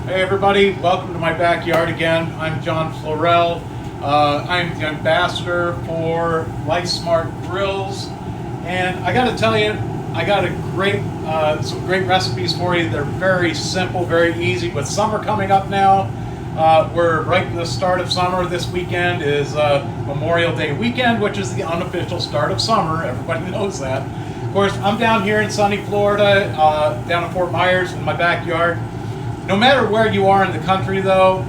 Hey everybody, welcome to my backyard again. I'm John Florell. I'm the ambassador for Lifesmart Grills, and I got to tell you, I got some great recipes for you. They're very simple, very easy. With summer coming up now, we're right in the start of summer. This weekend is Memorial Day weekend, which is the unofficial start of summer. Everybody knows that. Of course, I'm down here in sunny Florida, down in Fort Myers in my backyard. No matter where you are in the country though,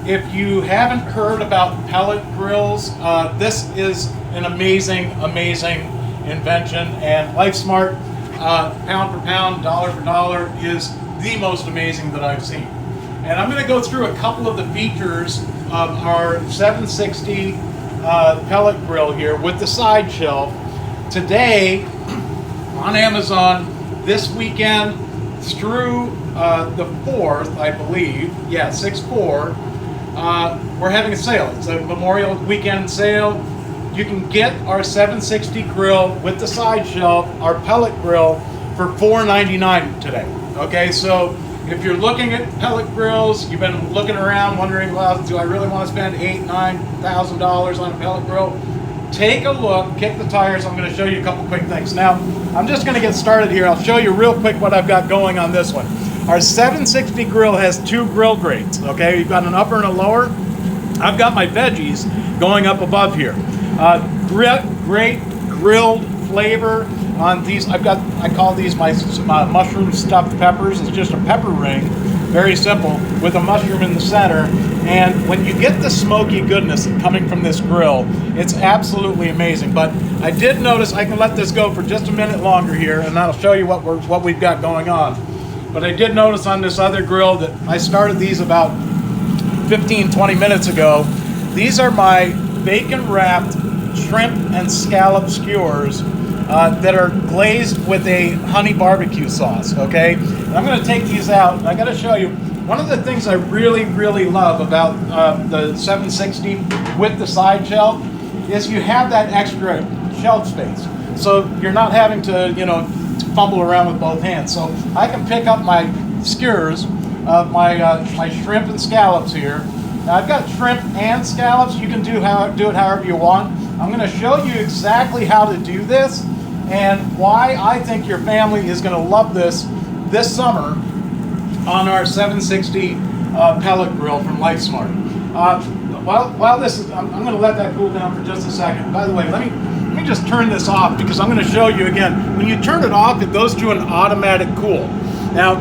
if you haven't heard about pellet grills, this is an amazing invention, and Lifesmart, pound for pound, dollar for dollar, is the most amazing that I've seen. And I'm going to go through a couple of the features of our 760 pellet grill here with the side shelf. Today, on Amazon, this weekend through the 4th, I believe, 6/4, we're having a sale. It's a Memorial Weekend sale. You can get our 760 grill with the side shelf, our pellet grill, for $4.99 today. Okay, so if you're looking at pellet grills, you've been looking around wondering, well, do I really want to spend $8,000-9,000 on a pellet grill? Take a look, kick the tires. I'm going to show you a couple quick things. Now, I'm just going to get started here. I'll show you real quick what I've got going on this one. Our 760 grill has two grill grates, okay? You've got an upper and a lower. I've got my veggies going up above here. Great grilled flavor on these. I call these my mushroom stuffed peppers. It's just a pepper ring, very simple, with a mushroom in the center. And when you get the smoky goodness coming from this grill, it's absolutely amazing. But I did notice, I can let this go for just a minute longer here, and I'll show you what we've got going on. But I did notice on this other grill that I started these about 15-20 minutes ago. These are my bacon wrapped shrimp and scallop skewers that are glazed with a honey barbecue sauce, okay? And I'm gonna take these out, and I gotta show you, one of the things I really love about the 760 with the side shelf is you have that extra shelf space. So you're not having to, to fumble around with both hands. So I can pick up my skewers, my shrimp and scallops here. Now I've got shrimp and scallops. You can do it however you want. I'm going to show you exactly how to do this and why I think your family is going to love this summer on our 760 pellet grill from Lifesmart. While this is, I'm going to let that cool down for just a second. By the way, let me just turn this off because I'm going to show you again. When you turn it off, it goes to an automatic cool. Now,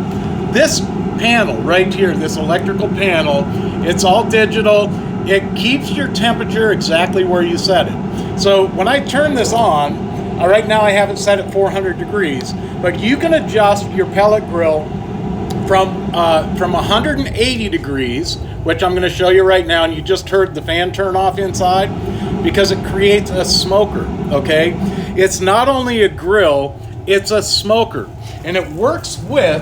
this panel right here, this electrical panel, it's all digital. It keeps your temperature exactly where you set it. So when I turn this on, right now I have it set at 400 degrees, but you can adjust your pellet grill from 180 degrees, which I'm going to show you right now, and you just heard the fan turn off inside, because it creates a smoker, okay? It's not only a grill, it's a smoker, and it works with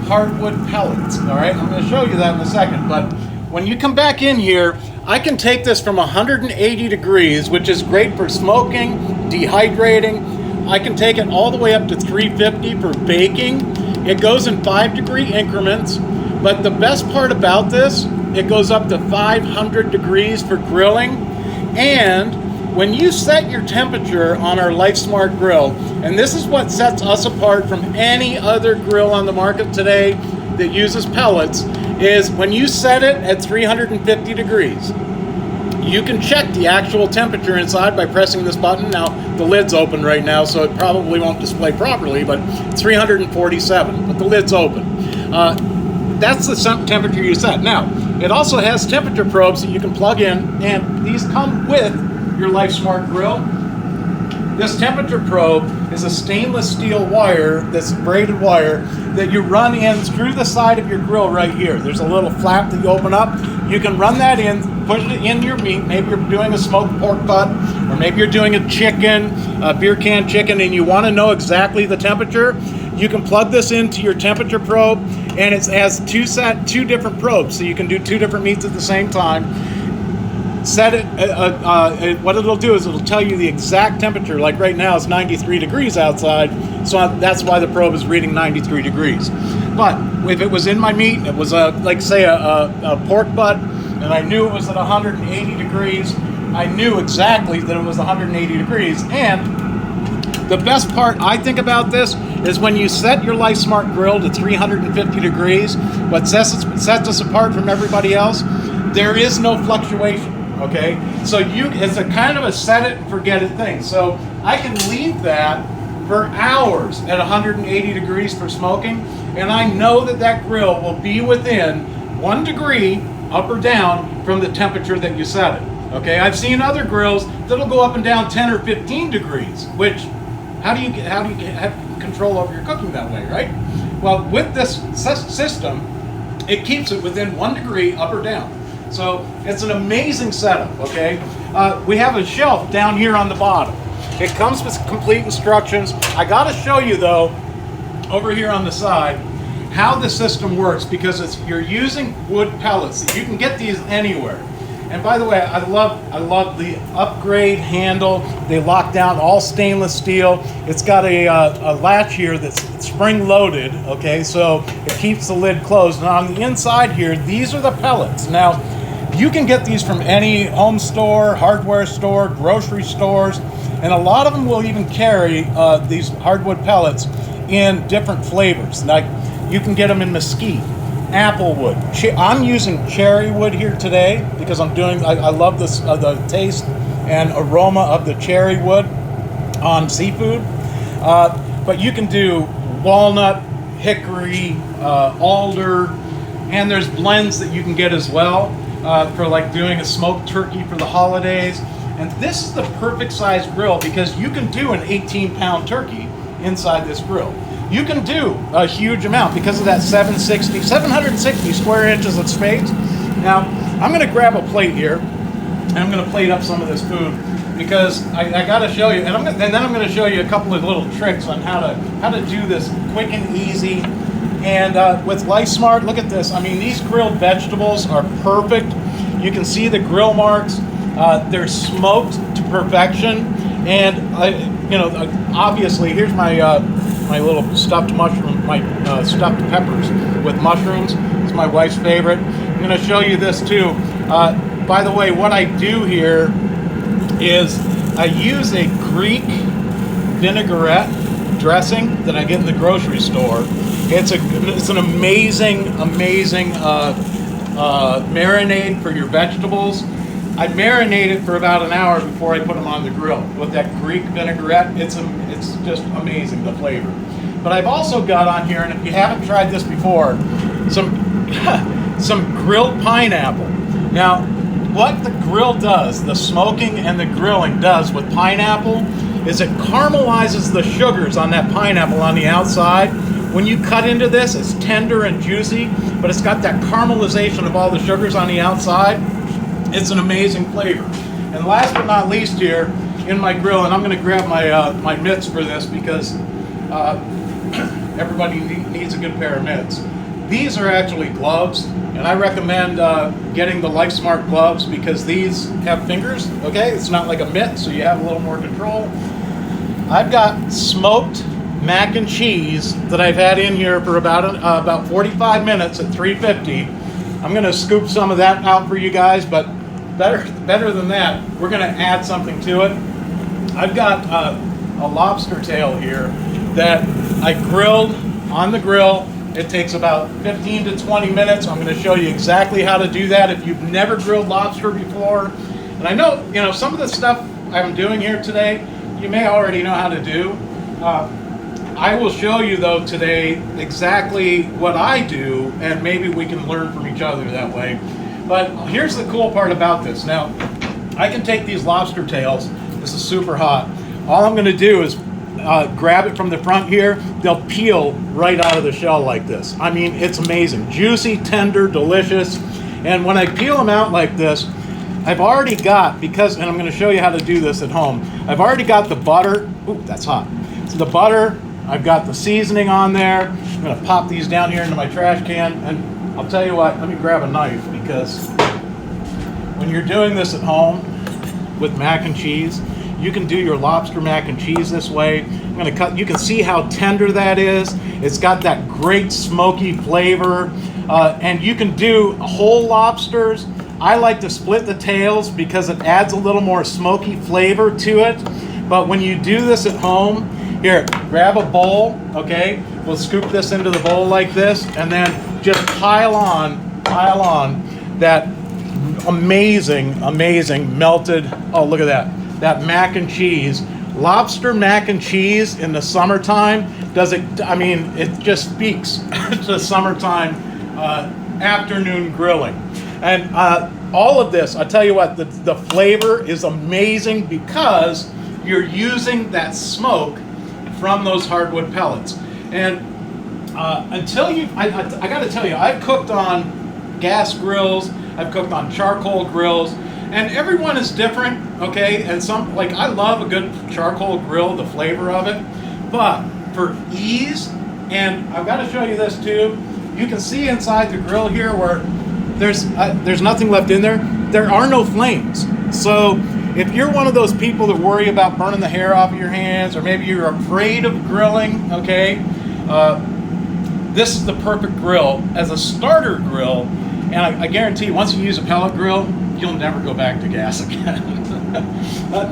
hardwood pellets, all right? I'm going to show you that in a second, but when you come back in here, I can take this from 180 degrees, which is great for smoking, dehydrating. I can take it all the way up to 350 for baking. It goes in 5-degree increments, but the best part about this, it goes up to 500 degrees for grilling. And when you set your temperature on our Lifesmart grill, and this is what sets us apart from any other grill on the market today that uses pellets, is when you set it at 350 degrees, you can check the actual temperature inside by pressing this button. Now, the lid's open right now, so it probably won't display properly, but 347, but the lid's open. That's the temperature you set. Now, it also has temperature probes that you can plug in, and these come with your Lifesmart grill. This temperature probe is a stainless steel wire, this braided wire, that you run in through the side of your grill right here. There's a little flap that you open up. You can run that in, push it in your meat. Maybe you're doing a smoked pork butt, or maybe you're doing a chicken, a beer can chicken, and you want to know exactly the temperature. You can plug this into your temperature probe, and it has two different probes, so you can do two different meats at the same time. Set it, what it'll do is it'll tell you the exact temperature. Like right now it's 93 degrees outside, so that's why the probe is reading 93 degrees. But if it was in my meat, it was like say a pork butt, and I knew it was at 180 degrees, I knew exactly that it was 180 degrees. And the best part I think about this is when you set your Lifesmart grill to 350 degrees, what sets us apart from everybody else, there is no fluctuation, okay? So it's a kind of a set it and forget it thing. So I can leave that for hours at 180 degrees for smoking, and I know that that grill will be within 1 degree up or down from the temperature that you set it, okay? I've seen other grills that'll go up and down 10 or 15 degrees, which how do you have control over your cooking that way, right? Well, with this system, it keeps it within 1 degree up or down. So it's an amazing setup, okay? We have a shelf down here on the bottom. It comes with complete instructions. I gotta show you though, over here on the side, how the system works, because you're using wood pellets. You can get these anywhere. And by the way, I love the upgrade handle. They lock down, all stainless steel. It's got a latch here that's spring loaded, okay, so it keeps the lid closed. And on the inside here, these are the pellets. Now, you can get these from any home store, hardware store, grocery stores, and a lot of them will even carry these hardwood pellets in different flavors. Like, you can get them in mesquite, applewood. I'm using cherry wood here today because I love this the taste and aroma of the cherry wood on seafood. But you can do walnut, hickory, alder, and there's blends that you can get as well for like doing a smoked turkey for the holidays. And this is the perfect size grill because you can do an 18-pound turkey inside this grill. You can do a huge amount because of that 760 square inches of space. Now, I'm going to grab a plate here, and I'm going to plate up some of this food because I got to show you, and then I'm going to show you a couple of little tricks on how to do this quick and easy. And with Lifesmart, look at this. I mean, these grilled vegetables are perfect. You can see the grill marks. They're smoked to perfection, and obviously, here's my little stuffed mushroom, my stuffed peppers with mushrooms. It's my wife's favorite. I'm going to show you this too. By the way, what I do here is I use a Greek vinaigrette dressing that I get in the grocery store. It's an amazing marinade for your vegetables. I marinate it for about an hour before I put them on the grill with that Greek vinaigrette. It's just amazing, the flavor. But I've also got on here, and if you haven't tried this before, some grilled pineapple. Now, what the grill does, the smoking and the grilling does with pineapple, is it caramelizes the sugars on that pineapple on the outside. When you cut into this, it's tender and juicy, but it's got that caramelization of all the sugars on the outside. It's an amazing flavor. And last but not least here, in my grill, and I'm going to grab my mitts for this because everybody needs a good pair of mitts. These are actually gloves, and I recommend getting the Lifesmart gloves because these have fingers, okay? It's not like a mitt, so you have a little more control. I've got smoked mac and cheese that I've had in here for about 45 minutes at 350. I'm going to scoop some of that out for you guys, but better than that, we're going to add something to it. I've got a lobster tail here that I grilled on the grill. It takes about 15 to 20 minutes. I'm going to show you exactly how to do that if you've never grilled lobster before. And I know, some of the stuff I'm doing here today, you may already know how to do. I will show you though today exactly what I do, and maybe we can learn from each other that way. But here's the cool part about this. Now, I can take these lobster tails. This is super hot. All I'm going to do is grab it from the front here. They'll peel right out of the shell like this. I mean, it's amazing. Juicy, tender, delicious. And when I peel them out like this, I've already got, and I'm going to show you how to do this at home. I've already got the butter. Ooh, that's hot. So the butter, I've got the seasoning on there. I'm going to pop these down here into my trash can. And I'll tell you what, let me grab a knife, because when you're doing this at home with mac and cheese, you can do your lobster mac and cheese this way. I'm going to cut, you can see how tender that is. It's got that great smoky flavor. And you can do whole lobsters. I like to split the tails because it adds a little more smoky flavor to it. But when you do this at home, here, grab a bowl, okay? We'll scoop this into the bowl like this, and then just pile on that amazing melted, oh, look at that mac and cheese. Lobster mac and cheese in the summertime it just speaks to summertime afternoon grilling. And all of this, I tell you what, the flavor is amazing because you're using that smoke from those hardwood pellets. And I got to tell you, I've cooked on gas grills, I've cooked on charcoal grills, and everyone is different, okay? And some, like, I love a good charcoal grill, the flavor of it, but for ease, and I've got to show you this too, you can see inside the grill here where there's nothing left in there. There are no flames. So if you're one of those people that worry about burning the hair off of your hands, or maybe you're afraid of grilling, okay, this is the perfect grill as a starter grill. And I guarantee you, once you use a pellet grill, you'll never go back to gas again.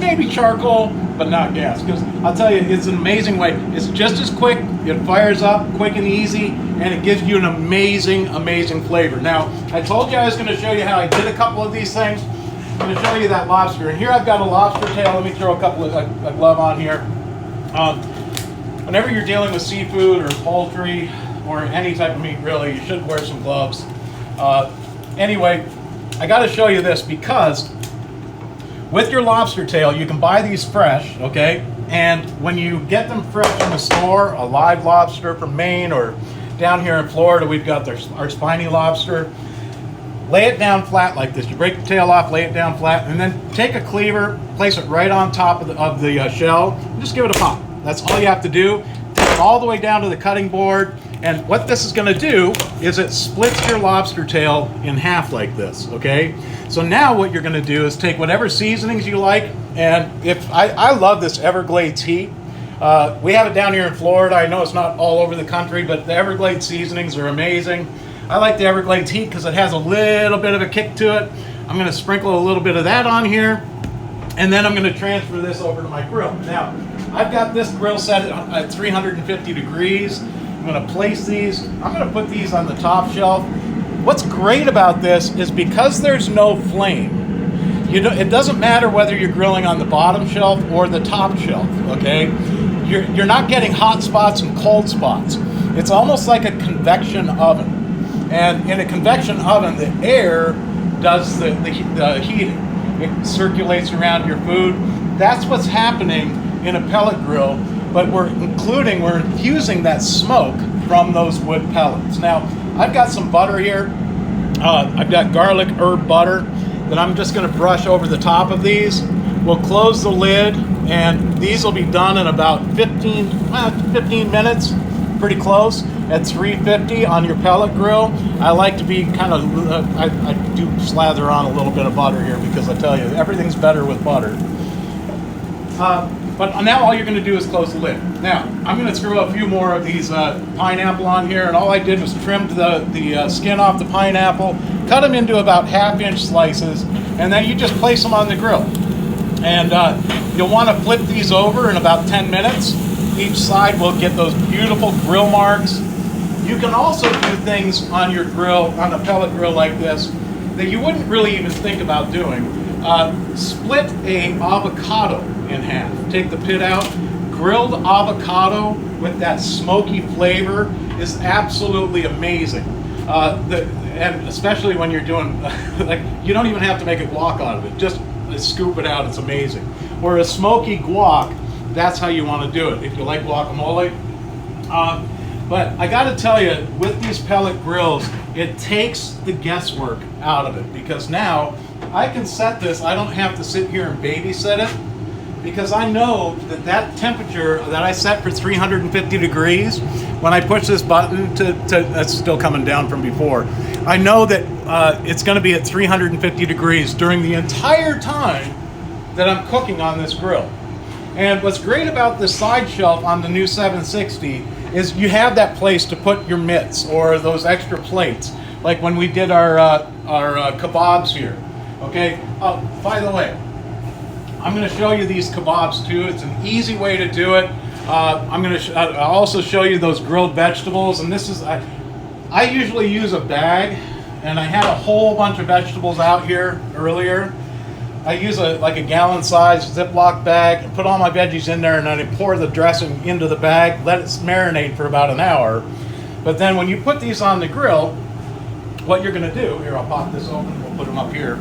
Maybe charcoal, but not gas. Because I'll tell you, it's an amazing way. It's just as quick, it fires up quick and easy, and it gives you an amazing flavor. Now, I told you I was going to show you how I did a couple of these things. I'm going to show you that lobster. And here I've got a lobster tail. Let me throw a glove on here. Whenever you're dealing with seafood or poultry or any type of meat, really, you should wear some gloves. Anyway, I got to show you this because with your lobster tail, you can buy these fresh, okay? And when you get them fresh in the store, a live lobster from Maine, or down here in Florida, we've got our spiny lobster. Lay it down flat like this. You break the tail off, lay it down flat, and then take a cleaver, place it right on top of the shell, and just give it a pop. That's all you have to do. Take it all the way down to the cutting board. And what this is going to do is it splits your lobster tail in half like this, okay? So now what you're going to do is take whatever seasonings you like, and I love this Everglades heat. We have it down here in Florida. I know it's not all over the country, but the Everglades seasonings are amazing. I like the Everglades heat because it has a little bit of a kick to it. I'm going to sprinkle a little bit of that on here, and then I'm going to transfer this over to my grill. Now, I've got this grill set at 350 degrees. I'm going to place these. I'm going to put these on the top shelf. What's great about this is because there's no flame, it doesn't matter whether you're grilling on the bottom shelf or the top shelf, okay? You're not getting hot spots and cold spots. It's almost like a convection oven. And in a convection oven, the air does the heating. It circulates around your food. That's what's happening in a pellet grill. But we're infusing that smoke from those wood pellets. Now, I've got some butter here. I've got garlic herb butter that I'm just going to brush over the top of these. We'll close the lid, and these will be done in about 15 minutes, pretty close, at 350 on your pellet grill. I like to be kind of, I do slather on a little bit of butter here because I tell you, everything's better with butter. But now all you're going to do is close the lid. Now, I'm going to throw a few more of these pineapple on here, and all I did was trimmed the skin off the pineapple, cut them into about half-inch slices, and then you just place them on the grill. And you'll want to flip these over in about 10 minutes. Each side will get those beautiful grill marks. You can also do things on your grill, on a pellet grill like this, that you wouldn't really even think about doing. Split a avocado in half. Take the pit out. Grilled avocado with that smoky flavor is absolutely amazing. And especially when you're doing, like, you don't even have to make a guac out of it. Just scoop it out. It's amazing. Or a smoky guac, that's how you want to do it if you like guacamole. But I got to tell you, with these pellet grills, it takes the guesswork out of it, because now I can set this. I don't have to sit here and babysit it, because I know that temperature that I set for 350 degrees, when I push this button that's still coming down from before, I know that it's going to be at 350 degrees during the entire time that I'm cooking on this grill. And what's great about this side shelf on the new 760 is you have that place to put your mitts or those extra plates, like when we did our kebabs here. Okay. By the way, I'm going to show you these kebabs too. It's an easy way to do it. I'm going to I'll also show you those grilled vegetables, and this is I usually use a bag, and I had a whole bunch of vegetables out here earlier. I use like a gallon-sized Ziploc bag and put all my veggies in there, and then I pour the dressing into the bag, let it marinate for about an hour. But then when you put these on the grill, what you're going to do, here I'll pop this open, we'll put them up here.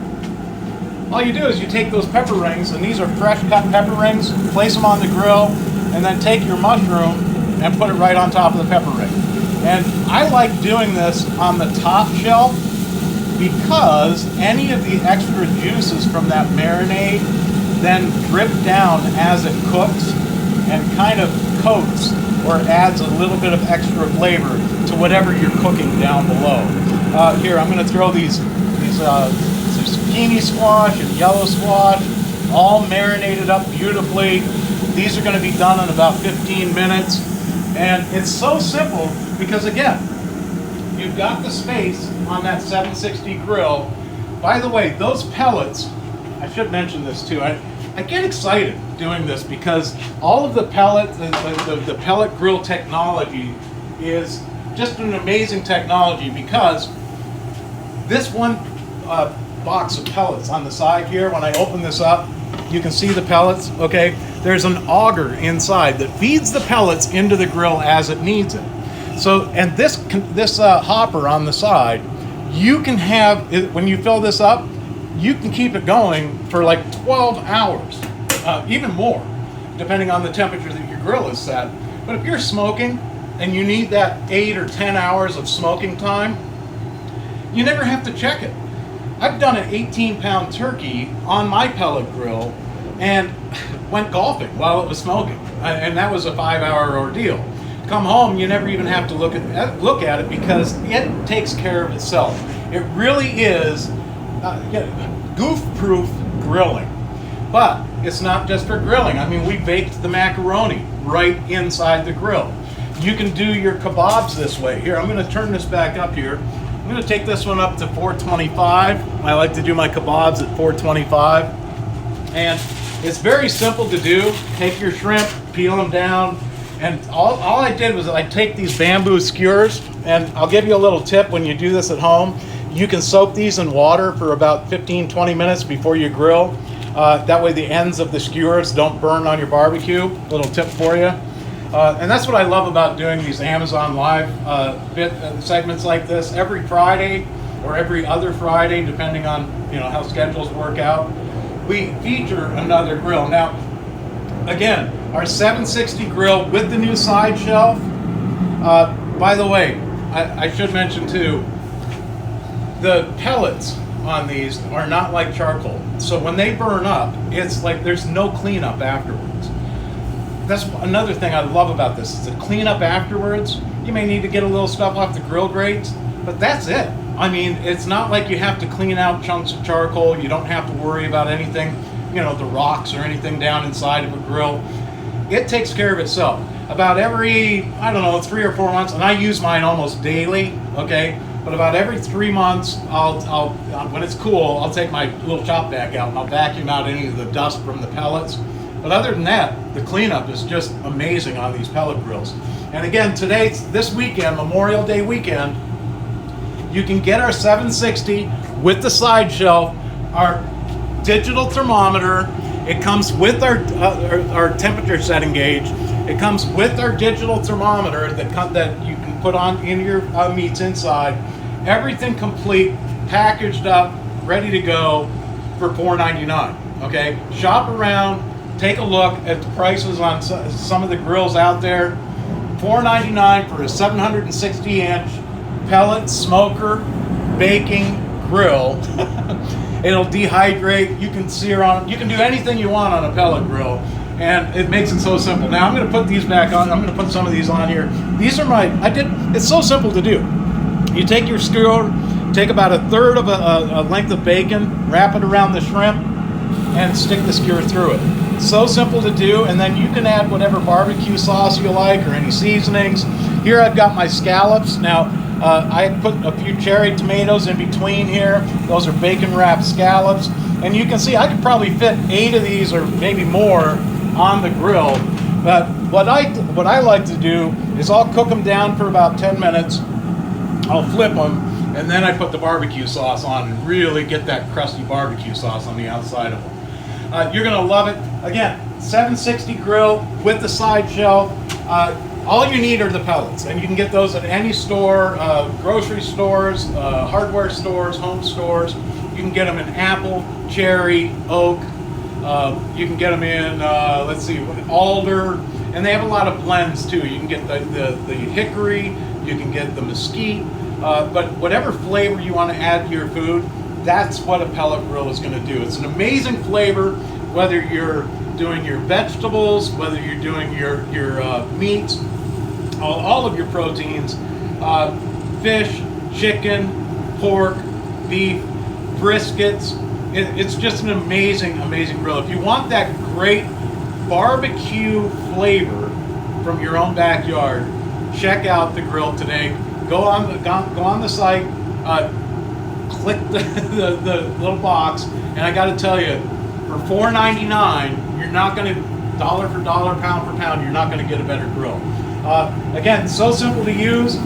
All you do is you take those pepper rings, and these are fresh cut pepper rings, place them on the grill, and then take your mushroom and put it right on top of the pepper ring. And I like doing this on the top shelf because any of the extra juices from that marinade then drip down as it cooks and kind of coats or adds a little bit of extra flavor to whatever you're cooking down below. Here, I'm going to throw these zucchini squash and yellow squash, all marinated up beautifully. These are going to be done in about 15 minutes. And it's so simple because, again, you've got the space on that 760 grill. By the way, those pellets, I should mention this too. I get excited doing this because all of the the pellet grill technology is just an amazing technology, because this one box of pellets on the side here, when I open this up, you can see the pellets, okay? There's an auger inside that feeds the pellets into the grill as it needs it. So, and this hopper on the side, you can have, when you fill this up, you can keep it going for like 12 hours, even more, depending on the temperature that your grill is set. But if you're smoking and you need that 8 or 10 hours of smoking time, you never have to check it. I've done an 18-pound turkey on my pellet grill and went golfing while it was smoking, and that was a 5-hour ordeal. Come home, you never even have to look at it because it takes care of itself. It really is goof-proof grilling. But it's not just for grilling. I mean, we baked the macaroni right inside the grill. You can do your kebabs this way. Here, I'm going to turn this back up here. I'm going to take this one up to 425. I like to do my kebabs at 425. And it's very simple to do. Take your shrimp, peel them down, and all I did was I take these bamboo skewers, and I'll give you a little tip when you do this at home. You can soak these in water for about 15-20 minutes before you grill. That way the ends of the skewers don't burn on your barbecue. Little tip for you. And that's what I love about doing these Amazon Live segments like this. Every Friday or every other Friday, depending on how schedules work out, we feature another grill. Now, again, our 760 grill with the new side shelf. By the way, I should mention too, the pellets on these are not like charcoal. So when they burn up, it's like there's no cleanup afterwards. That's another thing I love about this, is the cleanup afterwards. You may need to get a little stuff off the grill grates, but that's it. I mean, it's not like you have to clean out chunks of charcoal. You don't have to worry about anything, the rocks or anything down inside of a grill. It takes care of itself. About every, 3 or 4 months, and I use mine almost daily, okay? But about every 3 months, I'll when it's cool, I'll take my little chop vac out and I'll vacuum out any of the dust from the pellets. But other than that, the cleanup is just amazing on these pellet grills. And again, this weekend, Memorial Day weekend, you can get our 760 with the side shelf, our digital thermometer. It comes with our temperature setting gauge. It comes with our digital thermometer that you can put on in your meats inside. Everything complete, packaged up, ready to go for $4.99. Okay, shop around, take a look at the prices on some of the grills out there. $4.99 for a 760-inch pellet smoker baking grill. It'll dehydrate. You can sear on. You can do anything you want on a pellet grill, and it makes it so simple. Now I'm going to put these back on. I'm going to put some of these on here. These are it's so simple to do. You take your skewer, take about a third of a length of bacon, wrap it around the shrimp, and stick the skewer through it. So simple to do, and then you can add whatever barbecue sauce you like or any seasonings. Here I've got my scallops. Now, I put a few cherry tomatoes in between here. Those are bacon wrapped scallops. And you can see I could probably fit 8 of these or maybe more on the grill. But what I like to do is I'll cook them down for about 10 minutes. I'll flip them, and then I put the barbecue sauce on and really get that crusty barbecue sauce on the outside of them. You're gonna love it. Again, 760 grill with the side shelf. All you need are the pellets, and you can get those at any store, grocery stores, hardware stores, home stores. You can get them in apple, cherry, oak. You can get them in, let's see, alder, and they have a lot of blends too. You can get the hickory, you can get the mesquite, but whatever flavor you want to add to your food, that's what a pellet grill is going to do. It's an amazing flavor, whether you're doing your vegetables, whether you're doing your meats, all of your proteins, fish, chicken, pork, beef, briskets. It's just an amazing, amazing grill. If you want that great barbecue flavor from your own backyard, check out the grill today. Go on the site, click the little box, and I got to tell you, for $4.99, you're not going to, dollar for dollar, pound for pound, you're not going to get a better grill. Again, so simple to use.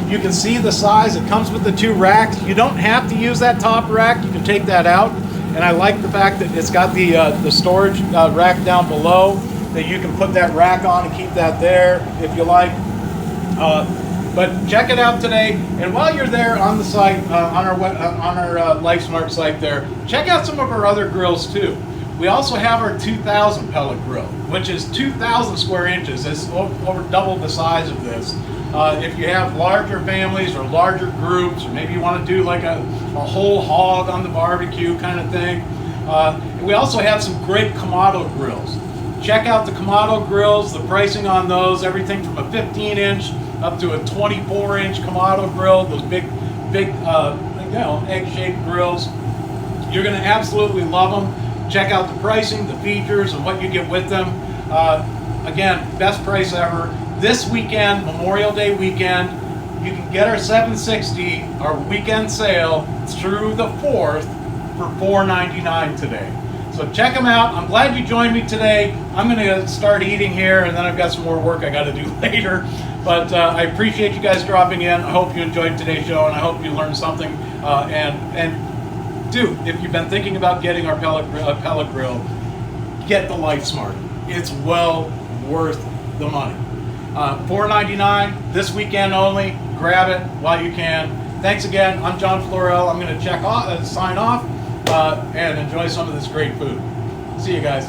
You can see the size. It comes with the 2 racks. You don't have to use that top rack. You can take that out. And I like the fact that it's got the storage rack down below that you can put that rack on and keep that there if you like. But check it out today. And while you're there on the site, on our Lifesmart site there, check out some of our other grills too. We also have our 2000 pellet grill, which is 2,000 square inches. It's over double the size of this. If you have larger families or larger groups, or maybe you want to do like a whole hog on the barbecue kind of thing. And we also have some great Kamado grills. Check out the Kamado grills, the pricing on those, everything from a 15-inch up to a 24-inch Kamado grill, those big egg-shaped grills. You're going to absolutely love them. Check out the pricing, the features, and what you get with them. Again, best price ever. This weekend, Memorial Day weekend, you can get our 760, our weekend sale, through the 4th for $4.99 today. So check them out. I'm glad you joined me today. I'm going to start eating here, and then I've got some more work I got to do later. But I appreciate you guys dropping in. I hope you enjoyed today's show, and I hope you learned something. And do, if you've been thinking about getting our pellet grill, get the Lifesmart. It's well worth the money. $4.99 this weekend only. Grab it while you can. Thanks again. I'm John Florell. I'm going to sign off and enjoy some of this great food. See you guys.